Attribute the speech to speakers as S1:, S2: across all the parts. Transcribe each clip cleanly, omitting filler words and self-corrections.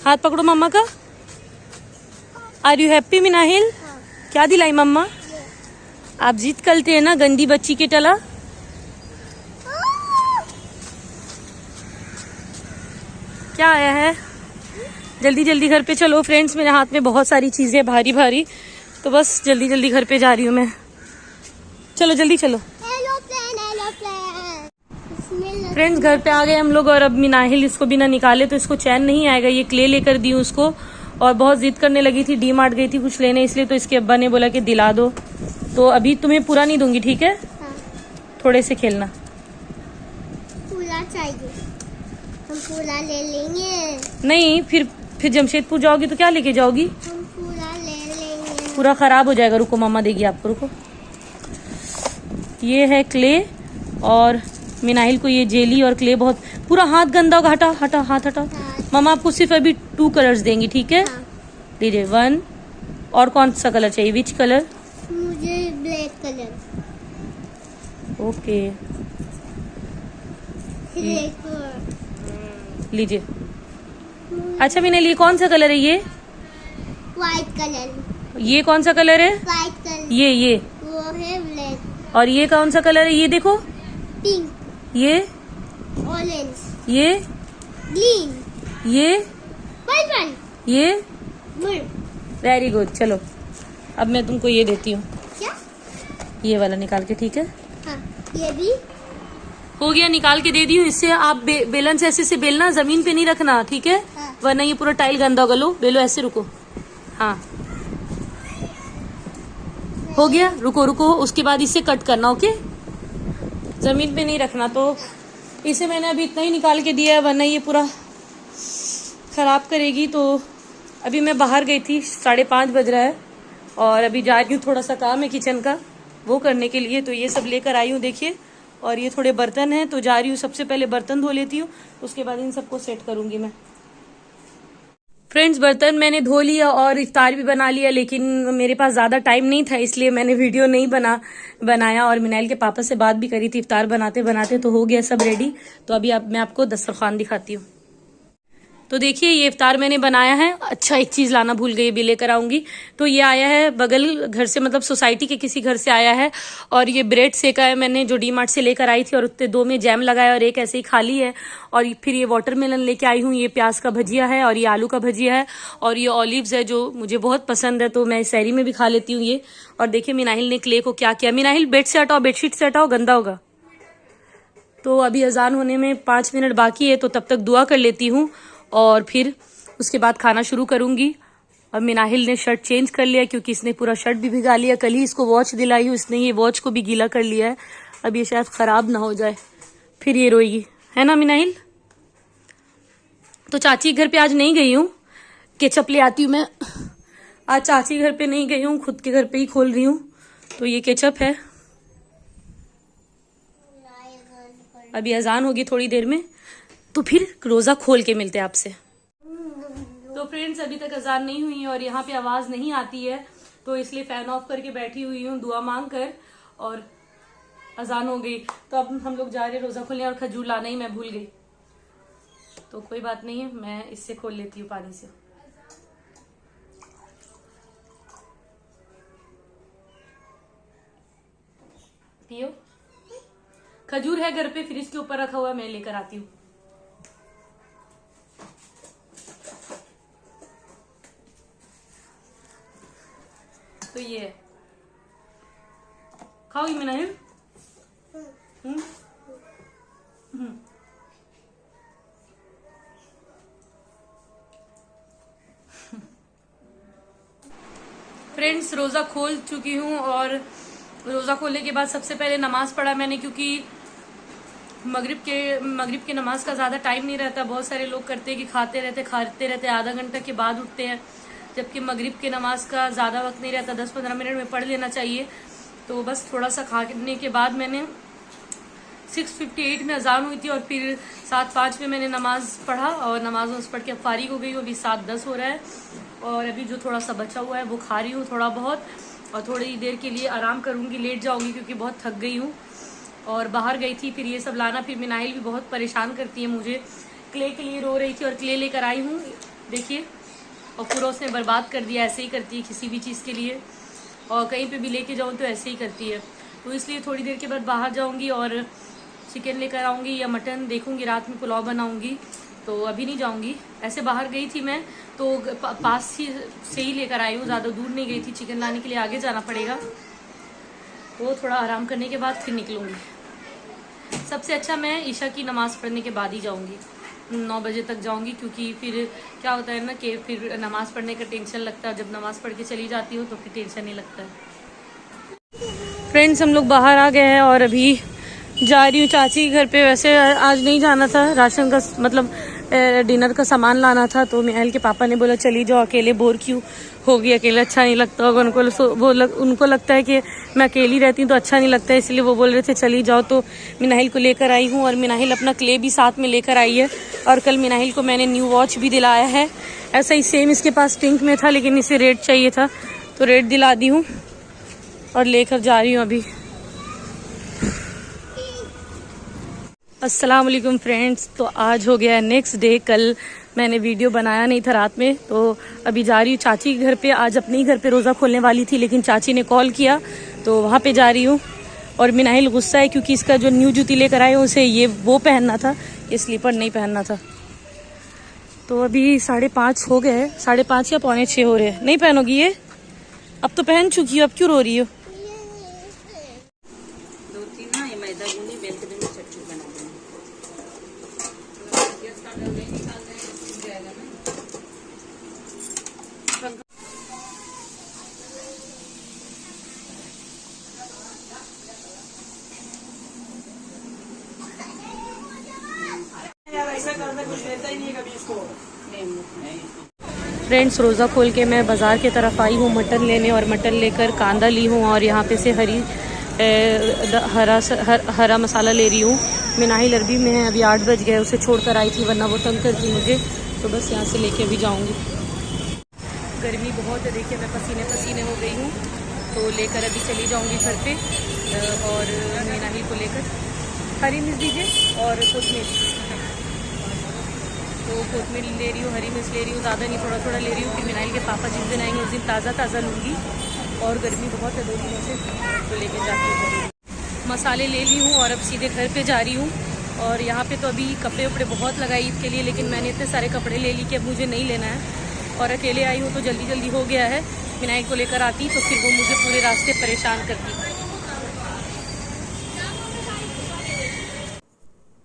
S1: हाथ पकड़ो मम्मा का। Are you happy Minahil? क्या दिलाई मम्मा? आप जीत कलते हैं ना गंदी बच्ची के टला। क्या आया है? जल्दी जल्दी घर पे चलो फ्रेंड्स, मेरे हाथ में बहुत सारी चीजें भारी भारी, तो बस जल्दी जल्दी घर पे जा रही हूँ मैं। चलो जल्दी चलो फ्रेंड्स, घर पे आ गए हम लोग। और अब मिनाहिल इसको बिना निकाले तो इसको चैन नहीं आएगा। ये क्ले लेकर दी उसको और बहुत जिद करने लगी थी। डी मार्ट गई थी कुछ लेने, इसलिए तो इसके अब्बा ने बोला कि दिला दो। तो अभी तुम्हें पूरा नहीं दूंगी, ठीक है?
S2: हाँ।
S1: थोड़े से खेलना।
S2: पूरा चाहिए, हम पूरा ले लेंगे।
S1: नहीं, फिर जमशेदपुर जाओगी तो क्या लेके जाओगी?
S2: हम पूरा ले लेंगे।
S1: पूरा खराब हो जाएगा। रुको मम्मा देगी आपको, रुको। ये है क्ले और मिनाहिल को ये जेली और क्ले बहुत। पूरा हाथ गंदा होगा, हटा हटा हाथ हटा।
S2: हाँ।
S1: मम्मा आपको सिर्फ अभी 2 कलर्स देंगी, ठीक है?
S2: हाँ।
S1: लीजिए 1। और कौन सा कलर चाहिए? Which colour?
S2: मुझे ब्लैक कलर।
S1: ओके लीजिए। अच्छा मिनाहिल, ये कौन सा कलर है? ये
S2: व्हाइट कलर।
S1: ये कौन सा कलर है?
S2: White colour.
S1: ये
S2: वो है ब्लैक।
S1: और ये कौन सा कलर है? ये देखो।
S2: पिंक।
S1: ये
S2: ऑरेंज।
S1: ये
S2: ग्रीन।
S1: ये
S2: पर्पल।
S1: ये
S2: ब्लू।
S1: Very good. चलो अब मैं तुमको ये देती हूँ,
S2: क्या?
S1: ये वाला निकाल के, ठीक है?
S2: हाँ, ये भी
S1: हो गया, निकाल के दे दी हूँ। इससे आप बेलन से ऐसे से बेलना, जमीन पे नहीं रखना, ठीक है?
S2: हाँ।
S1: वरना ये पूरा टाइल गंदा होगा। लो बेलो ऐसे, रुको। हाँ हो गया, रुको रुको। उसके बाद इसे कट करना, ओके? जमीन पे नहीं रखना। तो इसे मैंने अभी इतना ही निकाल के दिया है, वरना ये पूरा खराब करेगी। तो अभी मैं बाहर गई थी, 5:30 बज रहा है और अभी जा रही हूँ, थोड़ा सा काम है किचन का वो करने के लिए। तो ये सब लेकर आई हूँ, देखिए। और ये थोड़े बर्तन हैं तो जा रही हूँ, सबसे पहले बर्तन धो लेती हूँ, उसके बाद इन सबको सेट करूंगी मैं। फ्रेंड्स, बर्तन मैंने धो लिया और इफ्तार भी बना लिया, लेकिन मेरे पास ज़्यादा टाइम नहीं था, इसलिए मैंने वीडियो नहीं बनाया। और मिनाइल के पापा से बात भी करी थी इफ्तार बनाते बनाते, तो हो गया सब रेडी। तो अभी मैं आपको दस्तरखान दिखाती हूँ। तो देखिए ये इफ्तार मैंने बनाया है। अच्छा, एक चीज़ लाना भूल गई, भी लेकर आऊंगी। तो ये आया है बगल घर से, मतलब सोसाइटी के किसी घर से आया है। और ये ब्रेड सेका है मैंने, जो डी मार्ट से लेकर आई थी। और उत्ते 2 में जैम लगाया और एक ऐसे ही खाली है। और फिर ये वाटरमेलन लेके आई हूँ। ये प्याज का भजिया है और ये आलू का भजिया है। और ये ऑलिव्स है जो मुझे बहुत पसंद है, तो मैं सहरी में भी खा लेती हूँ ये। और देखिए मिनाहिल ने क्ले को क्या किया। मिनाहिल बेड से हटाओ, बेडशीट से हटाओ, गंदा होगा। तो अभी अजान होने में 5 मिनट बाकी है, तो तब तक दुआ कर लेती हूँ और फिर उसके बाद खाना शुरू करूंगी। और मिनाहिल ने शर्ट चेंज कर लिया क्योंकि इसने पूरा शर्ट भी भिगा लिया। कल ही इसको वॉच दिलाई हूँ, इसने ये वॉच को भी गीला कर लिया है। अब ये शायद खराब ना हो जाए, फिर ये रोएगी, है ना मिनाहिल? तो चाची घर पे आज नहीं गई हूँ, केचप ले आती हूँ मैं। आज चाची घर पे नहीं गई हूँ, खुद के घर पे ही खोल रही हूँ। तो ये केचप है। अभी अजान होगी थोड़ी देर में, तो फिर रोजा खोल के मिलते हैं आपसे। तो फ्रेंड्स, अभी तक अजान नहीं हुई और यहाँ पे आवाज नहीं आती है, तो इसलिए फैन ऑफ करके बैठी हुई हूँ दुआ मांग कर। और अजान हो गई, तो अब हम लोग जा रहे हैं रोजा खोलने। और खजूर लाना ही मैं भूल गई, तो कोई बात नहीं है, मैं इससे खोल लेती हूँ पानी से। पियो। खजूर है घर पे, फ्रिज के ऊपर रखा हुआ, मैं लेकर आती हूँ। तो ये है, खाओगी मिनाहिल? फ्रेंड्स, रोजा खोल चुकी हूँ और रोजा खोलने के बाद सबसे पहले नमाज पढ़ा मैंने, क्योंकि मगरिब के नमाज का ज्यादा टाइम नहीं रहता। बहुत सारे लोग करते हैं कि खाते रहते आधा घंटा के बाद उठते हैं, जबकि मगरिब के नमाज का ज़्यादा वक्त नहीं रहता, 10-15 मिनट में पढ़ लेना चाहिए। तो बस थोड़ा सा खाने के बाद मैंने 6:58 में अजान हुई थी और फिर 7:05 में मैंने नमाज पढ़ा और नमाज पढ़ के अब फारिग हो गई हूँ। अभी 7:10 हो रहा है और अभी जो थोड़ा सा बचा हुआ है वो खा रही हूँ थोड़ा बहुत, और थोड़ी देर के लिए आराम करूँगी, लेट जाऊँगी क्योंकि बहुत थक गई हूँ। और बाहर गई थी, फिर ये सब लाना, फिर मिनाइल भी बहुत परेशान करती है मुझे, क्ले के लिए रो रही थी और क्ले लेकर आई हूँ। देखिए, और पूरा उसने बर्बाद कर दिया। ऐसे ही करती है किसी भी चीज़ के लिए, और कहीं पे भी लेके जाऊँ तो ऐसे ही करती है। तो इसलिए थोड़ी देर के बाद बाहर जाऊँगी और चिकन लेकर आऊँगी या मटन देखूँगी, रात में पुलाव बनाऊँगी। तो अभी नहीं जाऊँगी। ऐसे बाहर गई थी मैं तो पास ही से ही लेकर आई हूँ, ज़्यादा दूर नहीं गई थी। चिकन लाने के लिए आगे जाना पड़ेगा, तो थोड़ा आराम करने के बाद फिर निकलूँगी। सबसे अच्छा मैं ईशा की नमाज़ पढ़ने के बाद ही जाऊँगी, 9 बजे तक जाऊँगी, क्योंकि फिर क्या होता है ना कि फिर नमाज़ पढ़ने का टेंशन लगता है। जब नमाज़ पढ़ के चली जाती हूँ तो फिर टेंशन नहीं लगता है। फ्रेंड्स, हम लोग बाहर आ गए हैं और अभी जा रही हूँ चाची के घर पे। वैसे आज नहीं जाना था, राशन का मतलब डिनर का सामान लाना था, तो मिनाइल के पापा ने बोला चली जाओ, अकेले बोर क्यों होगी, अकेले अच्छा नहीं लगता होगा उनको। उनको लगता है कि मैं अकेली रहती हूँ तो अच्छा नहीं लगता है, इसलिए वो बोल रहे थे चली जाओ। तो मिनाइल को लेकर आई हूँ, और मिनाइल अपना क्ले भी साथ में लेकर आई है। और कल मिनाइल को मैंने न्यू वॉच भी दिलाया है, ऐसा ही सेम इसके पास पिंक में था, लेकिन इसे रेड चाहिए था तो रेड दिला दी हूँ और लेकर जा रही हूँ अभी। अस्सलाम वालेकुम फ्रेंड्स, तो आज हो गया नेक्स्ट डे। कल मैंने वीडियो बनाया नहीं था रात में, तो अभी जा रही हूँ चाची के घर पे। आज अपने ही घर पे रोज़ा खोलने वाली थी, लेकिन चाची ने कॉल किया तो वहाँ पे जा रही हूँ। और मिनाइल गुस्सा है क्योंकि इसका जो न्यू जूती लेकर आए उसे वो पहनना था, ये स्लीपर नहीं पहनना था। तो अभी 5:30 हो गए, 5:30 या 5:45 हो रहे हैं। नहीं पहनोगी ये? अब तो पहन चुकी हो, अब क्यों रो रही हो? फ्रेंड्स, रोज़ा खोल के मैं बाज़ार की तरफ आई हूँ मटन लेने, और मटन लेकर कांदा ली हूँ, और यहाँ पे से हरा मसाला ले रही हूँ। मिनाइल अरबी में है, अभी 8 बज गए, उसे छोड़कर आई थी, वरना वो तंग करती मुझे, तो बस यहाँ से लेके भी जाऊँगी। गर्मी बहुत है, देखिए मैं पसीने पसीने हो गई हूँ, तो लेकर अभी चली जाऊँगी घर पे। और मिनाइल को लेकर हरी मिर्च दीजिए और कोतमीर, तो कोतमीर ले रही हूँ, हरी मिर्च ले रही हूँ, ज़्यादा नहीं, थोड़ा थोड़ा ले रही हूँ। फिर मिनाइल के पापा जिस दिन आएंगे उस दिन ताज़ा ताज़ा लूँगी, और गर्मी बहुत है 2 दिनों से, तो लेके जाती हूँ। मसाले ले ली हूँ और अब सीधे घर पे जा रही हूँ। और यहाँ पे तो अभी कपड़े उपड़े बहुत लगाई ईद के लिए, लेकिन मैंने इतने सारे कपड़े ले ली कि अब मुझे नहीं लेना है, और अकेले आई हूँ तो जल्दी जल्दी हो गया है। मिनाइल को लेकर आती तो फिर वो मुझे पूरे रास्ते परेशान करती।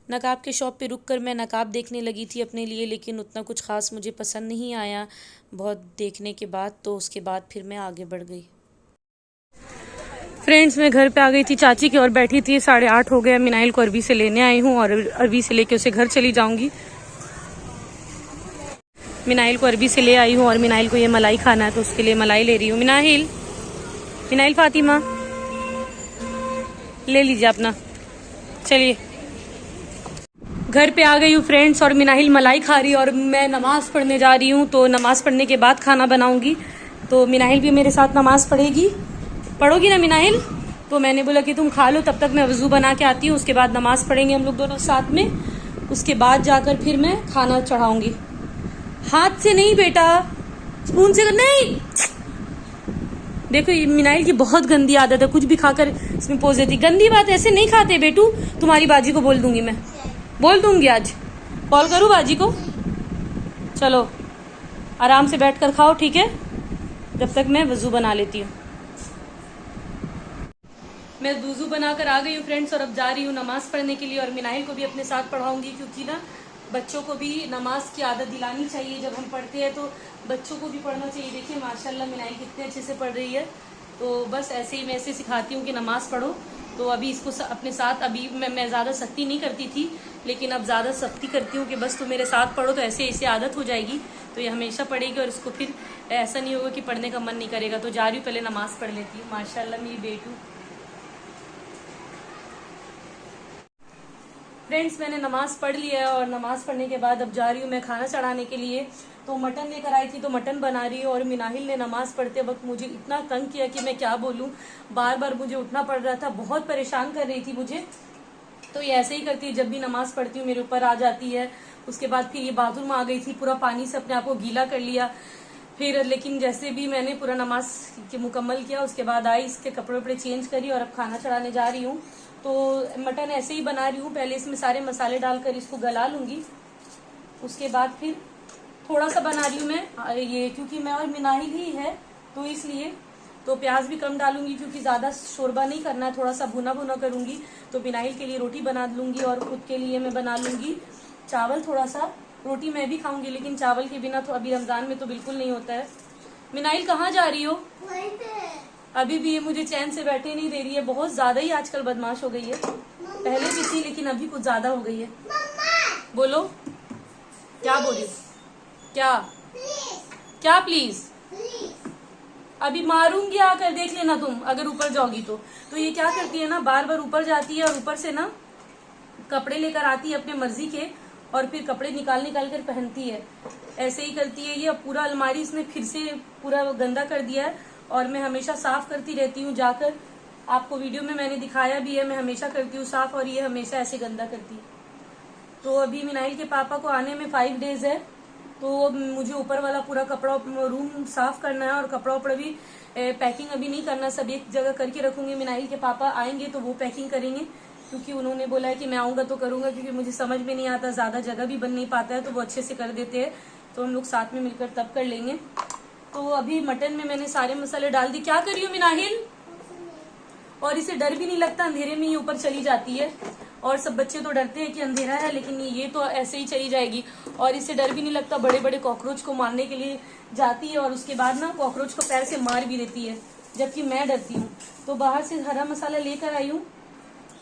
S1: नकाब के शॉप पे रुककर मैं नकाब देखने लगी थी अपने लिए, लेकिन उतना कुछ ख़ास मुझे पसंद नहीं आया बहुत देखने के बाद, तो उसके बाद फिर मैं आगे बढ़ गई। फ्रेंड्स, मैं घर पे आ गई थी चाची की और बैठी थी। 8:30 हो गया। मिनाइल को अरबी से लेने आई हूँ और अरबी से लेके उसे घर चली जाऊँगी। मिनाइल को अरबी से ले आई हूँ और मिनाइल को ये मलाई खाना है, तो उसके लिए मलाई ले रही हूँ। मिनाइल फातिमा ले लीजिए अपना, चलिए। घर पे आ गई हूँ फ्रेंड्स, और मिनाइल मलाई खा रही है और मैं नमाज़ पढ़ने जा रही हूँ, तो नमाज़ पढ़ने के बाद खाना बनाऊँगी। तो मिनाइल भी मेरे साथ नमाज़ पढ़ेगी। पढ़ोगी ना मिनाइल? तो मैंने बोला कि तुम खा लो, तब तक मैं वज़ू बना के आती हूँ, उसके बाद नमाज़ पढ़ेंगे हम लोग दोनों साथ में। उसके बाद जाकर फिर मैं खाना चढ़ाऊँगी। हाथ से नहीं बेटा, स्पून से नहीं। देखो ये मिनाइल की बहुत गंदी आदत है, कुछ भी खाकर इसमें पोज देती। गंदी बात ऐसे नहीं खाते बेटू। तुम्हारी बाजी को बोल दूंगी, मैं बोल दूंगी, आज कॉल करूँ बाजी को। चलो आराम से बैठ कर खाओ, ठीक है, जब तक मैं वज़ू बना लेती हूँ। मैं वज़ू बनाकर आ गई हूँ फ्रेंड्स, और अब जा रही हूँ नमाज़ पढ़ने के लिए, और मिनाइल को भी अपने साथ पढ़ाऊंगी, क्योंकि ना बच्चों को भी नमाज की आदत दिलानी चाहिए। जब हम पढ़ते हैं तो बच्चों को भी पढ़ना चाहिए। देखिए माशाल्लाह मिनाइल कितने अच्छे से पढ़ रही है। तो बस ऐसे ही मैं ऐसे सिखाती हूँ कि नमाज़ पढ़ो। तो अभी इसको अपने साथ, अभी मैं ज़्यादा सख्ती नहीं करती थी, लेकिन अब ज़्यादा सख्ती करती हूँ कि बस तुम मेरे साथ पढ़ो, तो ऐसे ऐसे आदत हो जाएगी, तो ये हमेशा पढ़ेगी, और इसको फिर ऐसा नहीं होगा कि पढ़ने का मन नहीं करेगा। तो जा रही हूँ, पहले नमाज़ पढ़ लेती हूँ। माशाल्लाह मेरी बेटू। फ्रेंड्स, मैंने नमाज़ पढ़ लिया है, और नमाज़ पढ़ने के बाद अब जा रही हूँ मैं खाना चढ़ाने के लिए। तो मटन लेकर आई थी, तो मटन बना रही है, और मिनाहिल ने नमाज़ पढ़ते वक्त मुझे इतना तंग किया कि मैं क्या बोलूँ। बार बार मुझे उठना पड़ रहा था, बहुत परेशान कर रही थी मुझे। तो ये ऐसे ही करती है, जब भी नमाज़ पढ़ती हूँ मेरे ऊपर आ जाती है, उसके बाद फिर ये बाथरूम आ गई थी, पूरा पानी से अपने आप को गीला कर लिया। फिर लेकिन जैसे भी मैंने पूरा नमाज के मुकम्मल किया, उसके बाद आई, इसके कपड़े वपड़े चेंज करी और अब खाना चढ़ाने जा रही हूँ। तो मटन ऐसे ही बना रही हूँ, पहले इसमें सारे मसाले डालकर इसको गला लूंगी, उसके बाद फिर थोड़ा सा बना रही हूँ मैं ये, क्योंकि मैं और मिनाहिल ही है तो इसलिए। तो प्याज भी कम डालूंगी क्योंकि ज्यादा शोरबा नहीं करना है, थोड़ा सा भुना भुना करूंगी। तो मिनाहिल के लिए रोटी बना लूंगी और खुद के लिए मैं बना लूंगी चावल थोड़ा सा। रोटी मैं भी खाऊंगी लेकिन चावल के बिना तो अभी रमजान में तो बिल्कुल नहीं होता है। मिनाहिल कहाँ जा रही हो? अभी भी ये मुझे चैन से बैठे नहीं दे रही है, बहुत ज्यादा ही आजकल बदमाश हो गई है। पहले भी थी लेकिन अभी कुछ ज्यादा हो गई है। बोलो क्या बोल रही हो? क्या प्लीज? अभी मारूंगी, आकर देख लेना तुम अगर ऊपर जाओगी तो ये क्या करती है ना, बार बार ऊपर जाती है और ऊपर से ना कपड़े लेकर आती है अपने मर्जी के और फिर कपड़े निकाल कर पहनती है। ऐसे ही करती है ये। अब पूरा अलमारी इसने फिर से पूरा गंदा कर दिया है और मैं हमेशा साफ करती रहती हूँ जाकर। आपको वीडियो में मैंने दिखाया भी है, मैं हमेशा करती हूँ साफ और ये हमेशा ऐसे गंदा करती है। तो अभी मिनाइल के पापा को आने में 5 डेज है, तो मुझे ऊपर वाला पूरा कपड़ा रूम साफ करना है और कपड़ा उपड़ा भी पैकिंग अभी नहीं करना, सब एक जगह करके रखूंगी। मिनाइल के पापा आएंगे तो वो पैकिंग करेंगे, क्योंकि उन्होंने बोला है कि मैं आऊंगा तो करूंगा, क्योंकि मुझे समझ में नहीं आता, ज्यादा जगह भी बन नहीं पाता है, तो वो अच्छे से कर देते हैं, तो हम लोग साथ में मिलकर तब कर लेंगे। तो अभी मटन में मैंने सारे मसाले डाल दी। क्या कर रही हूँ मिनाहिल? और इसे डर भी नहीं लगता, अंधेरे में ही ऊपर चली जाती है। और सब बच्चे तो डरते हैं कि अंधेरा है, लेकिन ये तो ऐसे ही चली जाएगी और इसे डर भी नहीं लगता। बड़े बड़े कॉकरोच को मारने के लिए जाती है और उसके बाद ना कॉकरोच को पैर से मार भी देती है, जबकि मैं डरती हूँ। तो बाहर से हरा मसाला लेकर आई हूँ,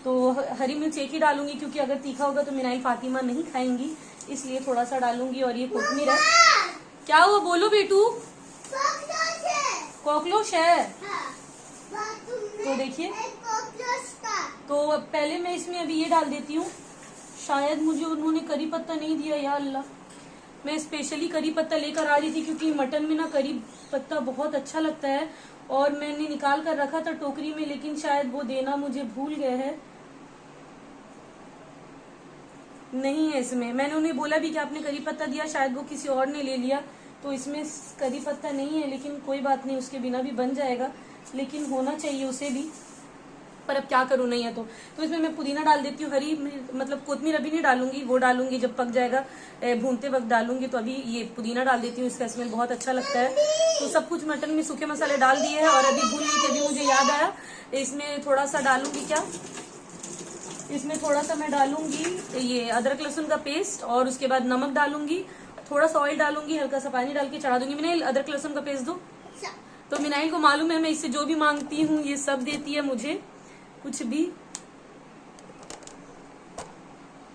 S1: तो हरी मिर्च एक ही डालूंगी क्योंकि अगर तीखा होगा तो मिनाई फातिमा नहीं खाएंगी, इसलिए थोड़ा सा डालूंगी। और ये कोथमीर है। क्या हुआ बोलो बेटू? कॉकरोच है। तो देखिए, तो पहले मैं इसमें अभी ये डाल देती हूँ। शायद मुझे उन्होंने करी पत्ता नहीं दिया, या अल्लाह। मैं स्पेशली करी पत्ता लेकर आ रही थी क्योंकि मटन में ना करी पत्ता बहुत अच्छा लगता है और मैंने निकाल कर रखा था टोकरी में, लेकिन शायद वो देना मुझे भूल गए है। नहीं है इसमें। मैंने उन्हें बोला भी कि आपने करी पत्ता दिया, शायद वो किसी और ने ले लिया, तो इसमें करी पत्ता नहीं है। लेकिन कोई बात नहीं, उसके बिना भी बन जाएगा, लेकिन होना चाहिए उसे भी, पर अब क्या करूँ, नहीं है तो इसमें मैं पुदीना डाल देती हूँ। हरी मतलब कोथमीर अभी नहीं डालूंगी, वो डालूंगी जब पक जाएगा, भूनते वक्त डालूंगी। तो अभी ये पुदीना डाल देती हूँ, इसका स्मेल बहुत अच्छा लगता है। तो सब कुछ मटन में सूखे मसाले डाल दिए हैं और अभी भून ली थी, अभी मुझे याद आया इसमें थोड़ा सा डालूंगी। क्या इसमें थोड़ा सा मैं डालूंगी ये अदरक लहसुन का पेस्ट और उसके बाद नमक डालूंगी, थोड़ा सा ऑयल डालूंगी, हल्का सा पानी डाल के चढ़ा दूंगी। मिनाइल अदरक लहसुन का पेस्ट दो। तो मिनाइल को मालूम है मैं इससे जो भी मांगती हूँ ये सब देती है मुझे, कुछ भी।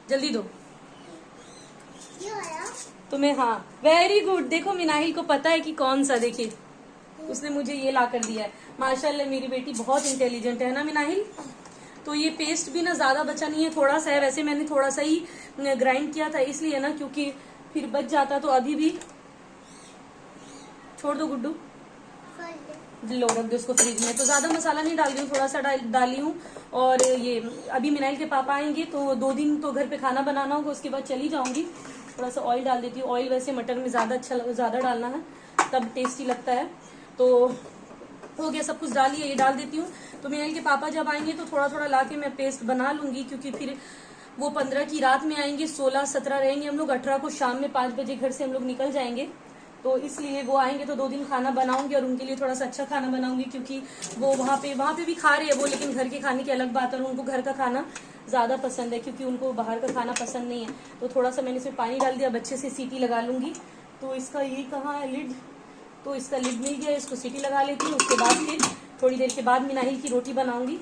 S1: जल्दी दो। तो मैं, हाँ वेरी गुड। देखो मिनाहिल को पता है कि कौन सा, देखिए उसने मुझे ये ला कर दिया है। माशाल्लाह मेरी बेटी बहुत इंटेलिजेंट है ना मिनाहिल। तो ये पेस्ट भी ना ज्यादा बचा नहीं है, थोड़ा सा है। वैसे मैंने थोड़ा सा ही ग्राइंड किया था इसलिए ना, क्योंकि फिर बच जाता। तो अभी भी छोड़ दो गुड्डू, लो रख दो इसको फ्रिज में। तो ज्यादा मसाला नहीं डाल रही हूँ, थोड़ा सा डाली हूँ। और ये अभी मिनाइल के पापा आएंगे तो 2 दिन तो घर पे खाना बनाना होगा, उसके बाद चली जाऊंगी। थोड़ा सा ऑयल डाल देती हूँ। ऑयल वैसे मटर में ज्यादा डालना है, तब टेस्टी लगता है। तो हो गया, सब कुछ डालिए, ये डाल देती हूँ। तो मिनाइल के पापा जब आएंगे तो थोड़ा थोड़ा ला के मैं पेस्ट बना लूंगी, क्योंकि फिर वो 15 की रात में आएंगे, 16-17 रहेंगे हम लोग, 18 को शाम में 5 बजे घर से हम लोग निकल जाएंगे। तो इसलिए वो आएंगे तो 2 दिन खाना बनाऊंगी और उनके लिए थोड़ा सा अच्छा खाना बनाऊंगी, क्योंकि वो वहाँ पे भी खा रहे हैं वो, लेकिन घर के खाने की अलग बात है। और उनको घर का खाना ज्यादा पसंद है, क्योंकि उनको बाहर का खाना पसंद नहीं है। तो थोड़ा सा मैंने इसमें पानी डाल दिया, बच्चे से सीटी लगा लूंगी। तो इसका ये कहाँ है लिड, तो इसका लिड मिल गया, इसको सीटी लगा लेती हूँ। उसके बाद फिर थोड़ी देर के बाद मिनाहिल की रोटी बनाऊंगी।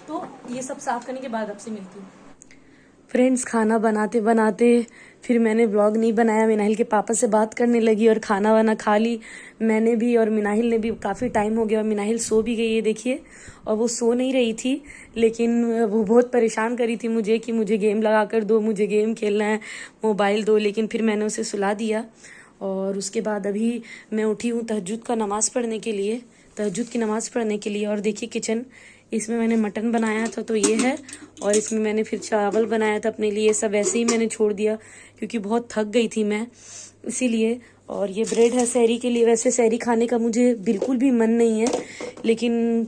S1: तो ये सब साफ करने के बाद आपसे मिलती हूँ। फ्रेंड्स, खाना बनाते बनाते फिर मैंने व्लॉग नहीं बनाया, मिनाहिल के पापा से बात करने लगी और खाना वाना खा ली मैंने भी, और मिनाहिल ने भी। काफ़ी टाइम हो गया और मिनाहिल सो भी गई है, देखिए। और वो सो नहीं रही थी, लेकिन वो बहुत परेशान करी थी मुझे कि मुझे गेम लगा कर दो, मुझे गेम खेलना है, मोबाइल दो। लेकिन फिर मैंने उसे सुला दिया। और उसके बाद अभी मैं उठी हूँ तहज्जुद की नमाज़ पढ़ने के लिए। और देखिए किचन इसमें मैंने मटन बनाया था तो ये है, और इसमें मैंने फिर चावल बनाया था अपने लिए। सब ऐसे ही मैंने छोड़ दिया क्योंकि बहुत थक गई थी मैं, इसीलिए। और ये ब्रेड है सहरी के लिए। वैसे सहरी खाने का मुझे बिल्कुल भी मन नहीं है, लेकिन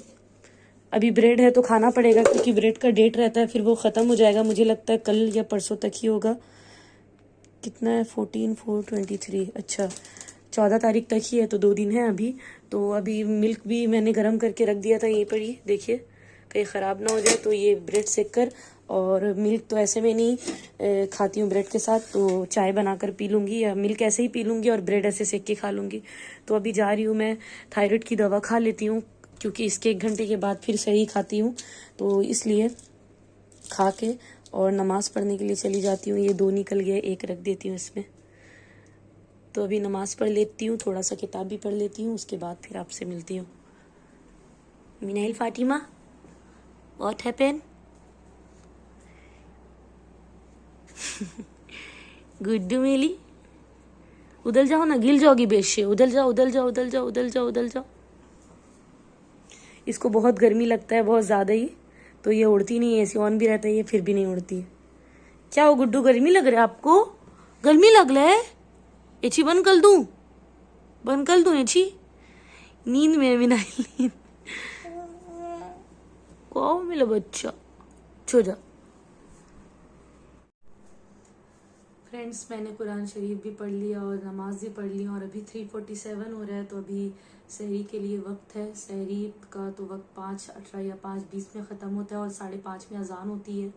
S1: अभी ब्रेड है तो खाना पड़ेगा क्योंकि ब्रेड का डेट रहता है, फिर वो ख़त्म हो जाएगा। मुझे लगता है कल या परसों तक ही होगा। कितना है, 14/4/23। अच्छा, 14 तारीख तक ही है, तो 2 दिन है अभी। तो अभी मिल्क भी मैंने गर्म करके रख दिया था यहीं पर ही, देखिए कहीं ख़राब ना हो जाए। तो ये ब्रेड सेक कर, और मिल्क तो ऐसे में नहीं खाती हूँ ब्रेड के साथ, तो चाय बनाकर पी लूँगी, या मिल्क ऐसे ही पी लूँगी और ब्रेड ऐसे सेक के खा लूँगी। तो अभी जा रही हूँ मैं थायराइड की दवा खा लेती हूँ, क्योंकि इसके 1 घंटे के बाद फिर सही खाती हूँ, तो इसलिए खा के और नमाज़ पढ़ने के लिए चली जाती हूँ। ये 2 निकल गए, 1 रख देती हूँ इसमें। तो अभी नमाज़ पढ़ लेती हूँ, थोड़ा सा किताब भी पढ़ लेती हूँ, उसके बाद फिर आपसे मिलती हूँ। मिनाइल फातिमा, व्हाट हैपेंड? गुड्डू मेली, उधर जाओ ना, गिर जाओगी बेशे। उधर जाओ, उधर जाओ, उधर जाओ, उधर जाओ, उधर जाओ। इसको बहुत गर्मी लगता है, बहुत ज़्यादा ही, तो ये उड़ती नहीं है। ऐसी ऑन भी रहता है ये, फिर भी नहीं उड़ती है। क्या हो गुड्डू, गर्मी लग रहा है आपको? गर्मी लग रहा है? एची बंद कर दूं? बंद कर दूं एची? नींद में मिनाइल नींद। ओ मेरा बच्चा, छो जा। फ्रेंड्स, मैंने कुरान शरीफ भी पढ़ लिया और नमाज भी पढ़ ली, और अभी 3:47 हो रहा है। तो अभी सहरी के लिए वक्त है। सहरी का तो वक्त 5:18 या 5:20 में ख़त्म होता है, और 5:30 में अजान होती है।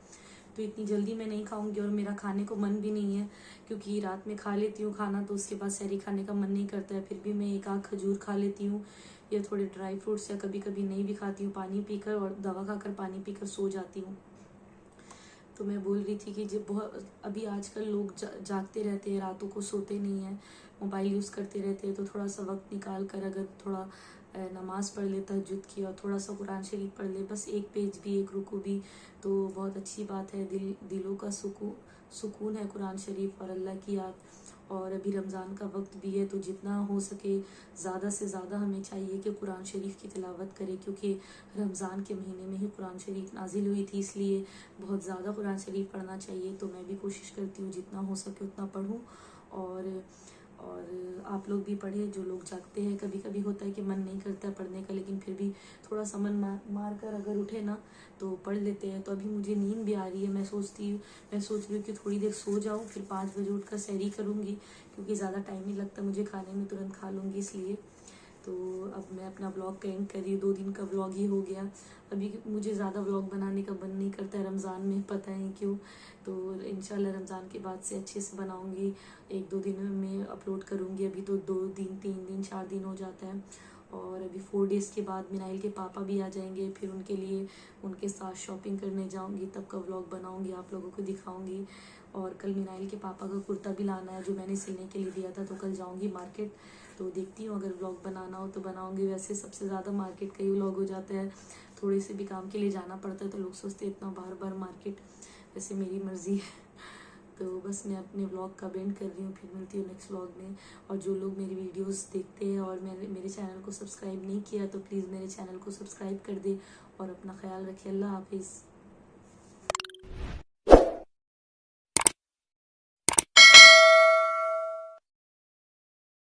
S1: तो इतनी जल्दी मैं नहीं खाऊंगी, और मेरा खाने को मन भी नहीं है, क्योंकि रात में खा लेती हूँ खाना, तो उसके बाद सहरी खाने का मन नहीं करता है। फिर भी मैं 1 आध खजूर खा लेती हूँ, या थोड़े ड्राई फ्रूट्स, या कभी कभी नहीं भी खाती हूँ, पानी पीकर और दवा खाकर पानी पीकर सो जाती हूँ। तो मैं बोल रही थी कि जब बहुत अभी आजकल लोग जागते रहते हैं, रातों को सोते नहीं हैं, मोबाइल यूज़ करते रहते हैं। तो थोड़ा सा वक्त निकाल कर अगर थोड़ा नमाज पढ़ ले तहज्जुद की, और थोड़ा सा कुरान शरीफ पढ़ ले, बस 1 पेज भी, 1 रुकू भी, तो बहुत अच्छी बात है। दिलों का सुकून है कुरान शरीफ और अल्लाह की याद। और अभी रमज़ान का वक्त भी है, तो जितना हो सके ज़्यादा से ज़्यादा हमें चाहिए कि कुरान शरीफ की तिलावत करें, क्योंकि रमज़ान के महीने में ही कुरान शरीफ नाजिल हुई थी, इसलिए बहुत ज़्यादा कुरान शरीफ पढ़ना चाहिए। तो मैं भी कोशिश करती हूँ जितना हो सके उतना पढूं, और आप लोग भी पढ़े, जो लोग जागते हैं। कभी कभी होता है कि मन नहीं करता है पढ़ने का, लेकिन फिर भी थोड़ा सा मन मार कर अगर उठे ना तो पढ़ लेते हैं। तो अभी मुझे नींद भी आ रही है, मैं सोच रही हूँ कि थोड़ी देर सो जाऊँ, फिर 5 बजे उठकर सहरी करूँगी, क्योंकि ज़्यादा टाइम नहीं लगता मुझे खाने में, तुरंत खा लूँगी इसलिए। तो अब मैं अपना व्लॉग का एंड कर रही हूँ। 2 दिन का व्लॉग ही हो गया। अभी मुझे ज़्यादा व्लॉग बनाने का मन नहीं करता है रमज़ान में, पता नहीं क्यों। तो इंशाल्लाह रमज़ान के बाद से अच्छे से बनाऊँगी, 1-2 दिन में अपलोड करूँगी। अभी तो 2 दिन, 3 दिन, 4 दिन हो जाता है। और अभी 4 डेज़ के बाद मिनाइल के पापा भी आ जाएंगे, फिर उनके लिए उनके साथ शॉपिंग करने जाऊँगी, तब का व्लॉग बनाऊँगी, आप लोगों को दिखाऊँगी। और कल मिनाइल के पापा का कुर्ता भी लाना है, जो मैंने सिलने के लिए दिया था, तो कल जाऊँगी मार्केट। तो देखती हूँ, अगर व्लॉग बनाना हो तो बनाऊँगी। वैसे सबसे ज़्यादा मार्केट का ही व्लॉग हो जाता है, थोड़े से भी काम के लिए जाना पड़ता है तो लोग सोचते हैं इतना बार बार मार्केट। वैसे मेरी मर्ज़ी है। तो बस मैं अपने व्लॉग का एंड कर रही हूँ, फिर मिलती हूँ नेक्स्ट व्लॉग में। और जो लोग मेरी वीडियोस देखते हैं और मेरे चैनल को सब्सक्राइब नहीं किया, तो प्लीज़ मेरे चैनल को सब्सक्राइब कर दे, और अपना ख्याल रखिए। अल्लाह हाफिज़।